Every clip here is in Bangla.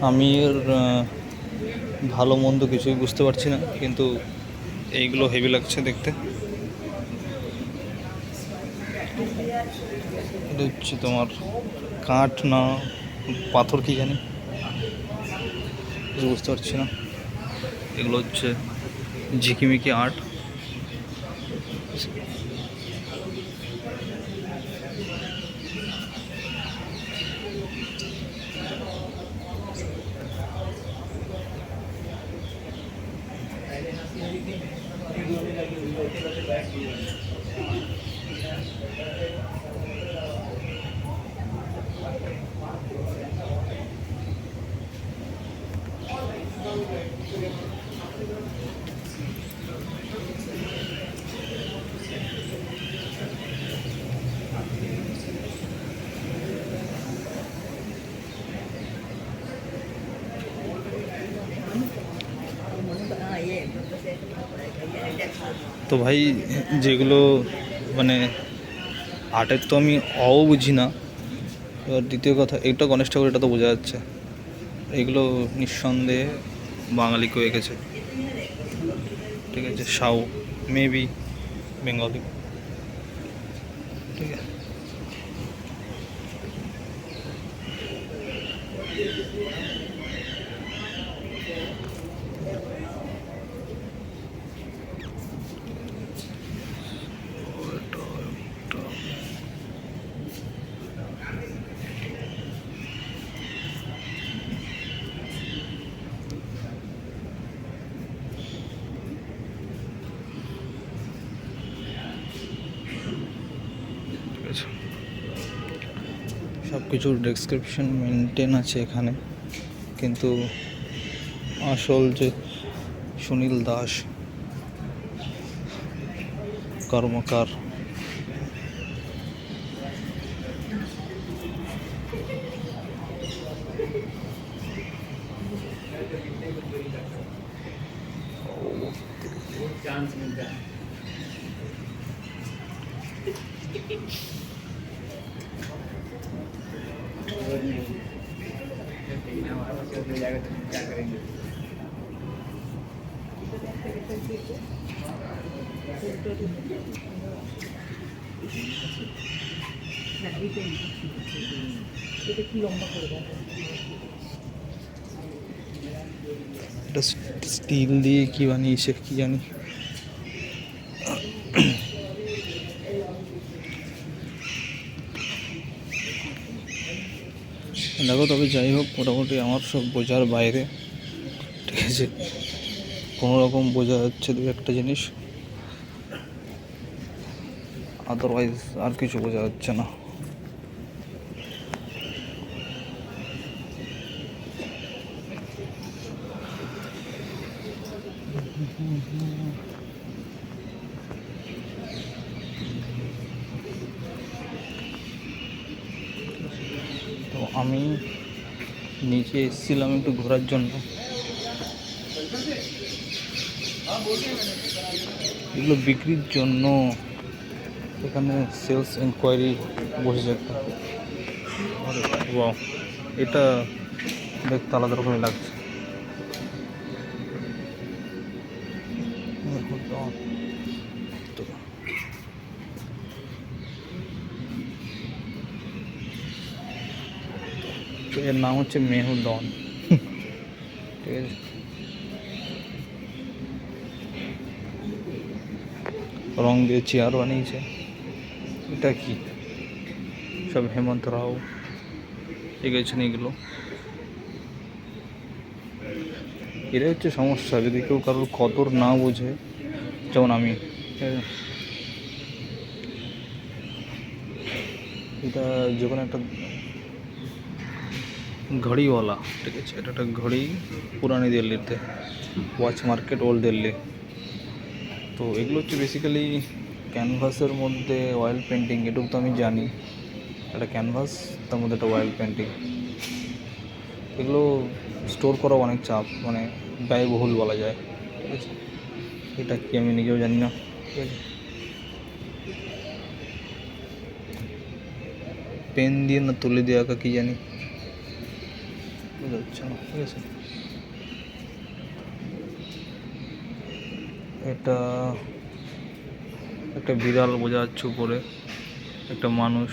আমি এর ভালো মন্দ কিছুই বুঝতে পারছি না, কিন্তু এইগুলো হেভি লাগছে দেখতে। এটা হচ্ছে তোমার কাঠ না পাথর কি জানি, কিছু বুঝতে পারছি না। এগুলো হচ্ছে ঝিকিমিকি আর্ট। তো ভাই, যেগুলো মানে আর্টের তো আমি বুঝি না। এবার দ্বিতীয় কথা, এটা গণেশ ঠাকুর, এটা তো বোঝা যাচ্ছে। এগুলো নিঃসন্দেহে বাঙালি কেউ এঁকেছে, ঠিক আছে। সাউ মেবি বেঙ্গলি, ঠিক আছে। সব কিছুর ডেসক্রিপশন মেনটেন আছে এখানে, কিন্তু আসল যে সুনীল দাস কর্মকার, এটা স্টিল দিয়ে কি বানিয়েছে কি জানি। দেখো, তবে যাই হোক, মোটামুটি আমার সব বোঝার বাইরে, ঠিক আছে। কোনো রকম বোঝা যাচ্ছে দু একটা জিনিস, আদারওয়াইজ আর কিছু বোঝা যাচ্ছে না। তো আমি নিচে এসেছিলাম একটু ঘোরার জন্য। এগুলো বিক্রির জন্য এখানে সেলস এনকোয়ারি বসেছে একটা। ওয়াও, এটা দেখতে আলাদা রকমই লাগছে। তো এর নাম হচ্ছে মেহুদন, ঠিক আছে। রং দিয়ে চেয়ার বানিয়েছে। এটা কি সব হেমন্ত রাও এগেছেন এগুলো। এটাই হচ্ছে সমস্যা, যদি কেউ কারোর কদর না বোঝে, যেমন আমি, এটা যে কোনো একটা ঘড়িওয়ালা, ঠিক আছে, এটা একটা ঘড়ি পুরানি দিল্লিতে, ওয়াচ মার্কেট ওল্ড দিল্লি। তো এগুলো হচ্ছে বেসিক্যালি ক্যানভাসের মধ্যে অয়েল পেন্টিং, এটুকু তো আমি জানি। একটা ক্যানভাস, তার মধ্যে একটা অয়েল পেন্টিং, এগুলো স্টোর করা অনেক চাপ, মানে ব্যয়বহুল বলা যায়, ঠিক আছে। এটা কি আমি নিজেও জানি না, ঠিক আছে। পেন দিয়ে না তুলে দিয়ে আঁকা কি জানি, বোঝা যাচ্ছে না, ঠিক আছে। এটা একটা বিড়াল বোঝা যাচ্ছে উপরে, একটা মানুষ,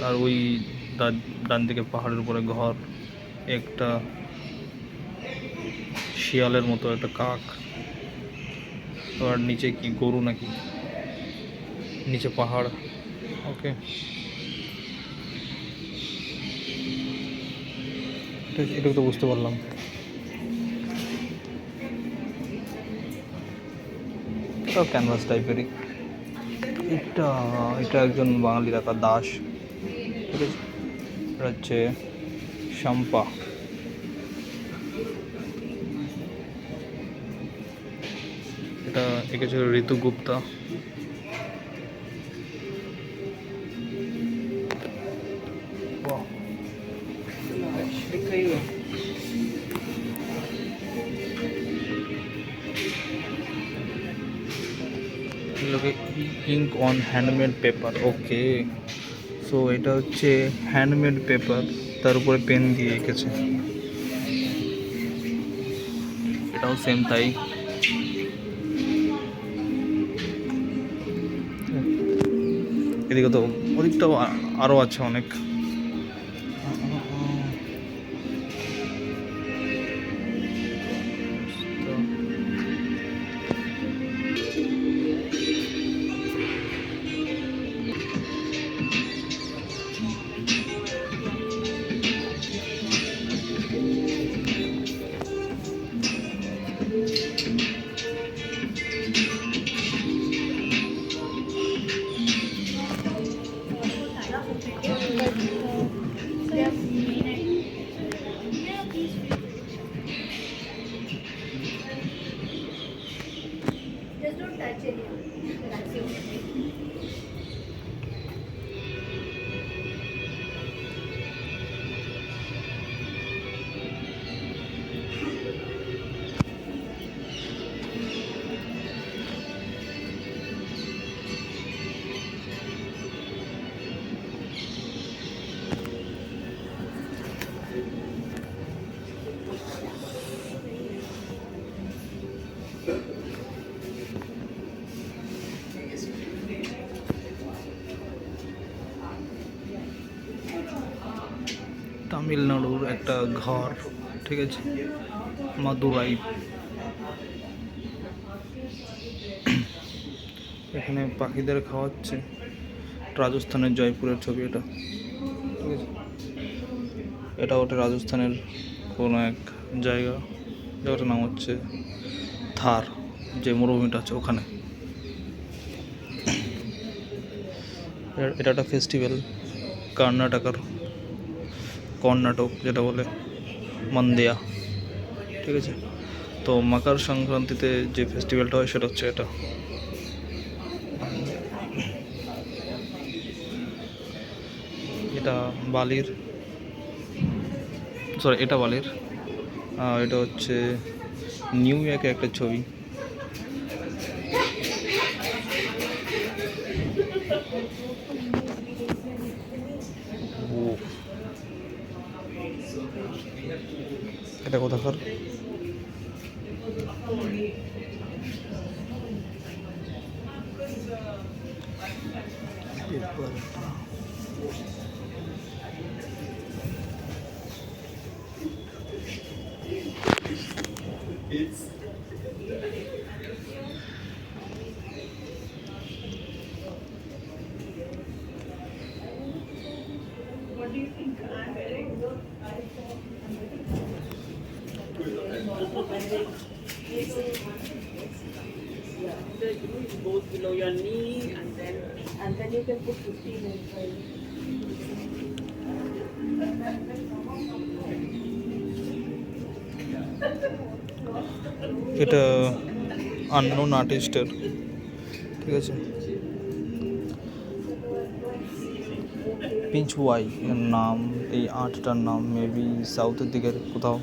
আর ওই ডান দিকে পাহাড়ের উপরে ঘর, একটা শিয়ালের মতো একটা কাক, আর নিচে কি গরু নাকি, নিচে পাহাড়। ওকে, এটুকু তো বুঝতে পারলাম। এটাও ক্যানভাস টাইপেরই। এটা এটা একজন বাঙালি রাখা দাস, ঠিক আছে। এটা হচ্ছে শাম্পা, এটা এঁকেছে Ritu Gupta. Ink on handmade paper, okay. So এটা হচ্ছে হ্যান্ডমেড পেপার, তার উপরে পেন দিয়ে এঁকেছে। এটাও সেম তাই। এদিকে তো ওদিকটাও আরও আছে অনেক। Just don't touch it. That's it. তামিলনাড়ুর একটা ঘর, ঠিক আছে, মাদুরাই। এখানে পাখিদের খাওয়াচ্ছে। রাজস্থানের জয়পুরের ছবি এটা, ঠিক আছে। এটা ওটা রাজস্থানের কোনো এক জায়গা, জায়গাটার নাম হচ্ছে থার, যে মরুভূমিটা আছে ওখানে। এটা একটা ফেস্টিভ্যাল, কর্ণাটক যেটা বলে মন্দিয়া, ঠিক আছে। তো মকর সংক্রান্তিতে যে ফেস্টিভ্যালটা হয় সেটা হচ্ছে এটা। এটা বালির, এটা বালির, এটা হচ্ছে নিউ ইয়র্কের একটা ছবি। এটা কোথাকার? What do you think I'm wearing? It goes below your knee and then And then you can put 15 inside. এটা আননোন আর্টিস্টের, ঠিক আছে। পিঞ্চ ওয়াই এর নাম, এই আর্টটার নাম মেবি সাউথের দিকের কোথাও।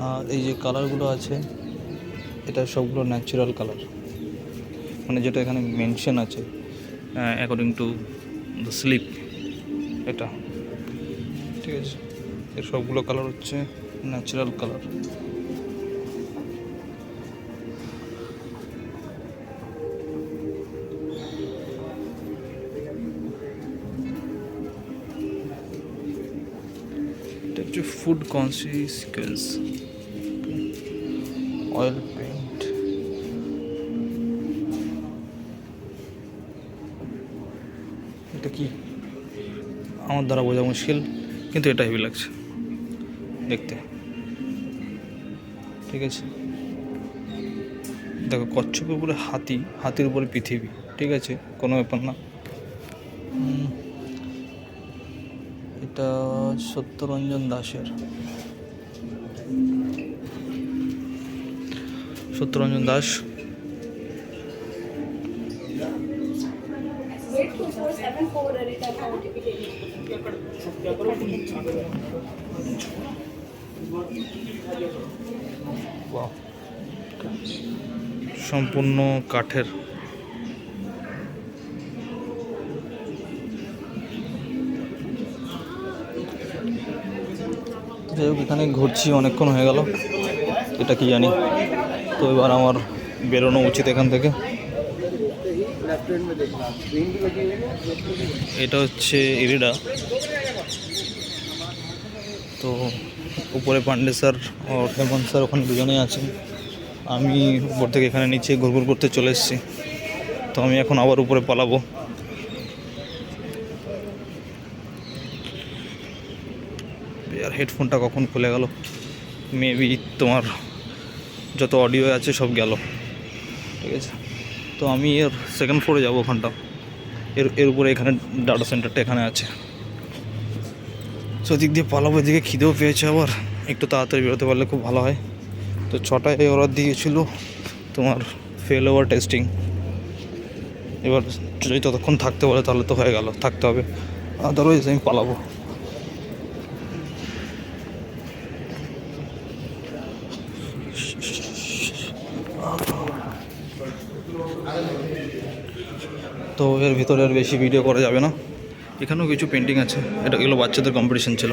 আর এই যে কালারগুলো আছে এটা সবগুলো ন্যাচারাল কালার, মানে যেটা এখানে মেনশন আছে অ্যাকর্ডিং টু দ্য স্লিপ, এটা ঠিক আছে। এর সবগুলো কালার হচ্ছে ন্যাচারাল কালার। এটা হচ্ছে ফুড কনসিকুয়েন্স অয়েল পেইন্ট। এটা কি আমার দ্বারা বোঝা মুশকিল, কিন্তু এটা হেভি লাগছে দেখতে, ঠিক আছে। দেখো কচ্ছপের উপরে হাতি, হাতির উপরে পৃথিবী, ঠিক আছে, কোনো ব্যাপার না। এটা সত্যরঞ্জন দাসের, Satyaranjan Das. Wait 2474 Rarita certificate. বাহ, সম্পূর্ণ কাঠের। যাই হোক, এখানে ঘুরছি অনেকক্ষণ হয়ে গেল, এটা কি জানি। তো এবার আমার বেরোনো উচিত এখান থেকে। এটা হচ্ছে ইরিডা। তো উপরে পান্ডে স্যার ও হেমন্ত স্যার ওখানে দুজনেই আছেন। আমি উপর থেকে এখানে নিচে ঘুরঘুর করতে চলে এসেছি। তো আমি এখন আবার উপরে পালাবো। আর হেডফোনটা কখন খুলে গেল, মেবি তোমার যত অডিও আছে সব গেল, ঠিক আছে। তো আমি এর সেকেন্ড ফ্লোরে যাবো, ওখানটা এর উপরে এখানে ডাটা সেন্টারটা এখানে আছে। তো দিক দিয়ে পালাবো, এদিকে খিদেও পেয়েছে, আবার একটু তাড়াতাড়ি বেরোতে পারলে খুব ভালো হয়। তো 6টায় ওরা দিয়েছিল তোমার ফেল ওভার টেস্টিং। এবার যদি ততক্ষণ থাকতে বলে তাহলে তো হয়ে গেল, থাকতে হবে, আদারওয়াইজ আমি পালাবো। তো এর ভিতরে আর বেশি ভিডিও করা যাবে না। এখানেও কিছু পেন্টিং আছে, এগুলো বাচ্চাদের কম্পিটিশন ছিল।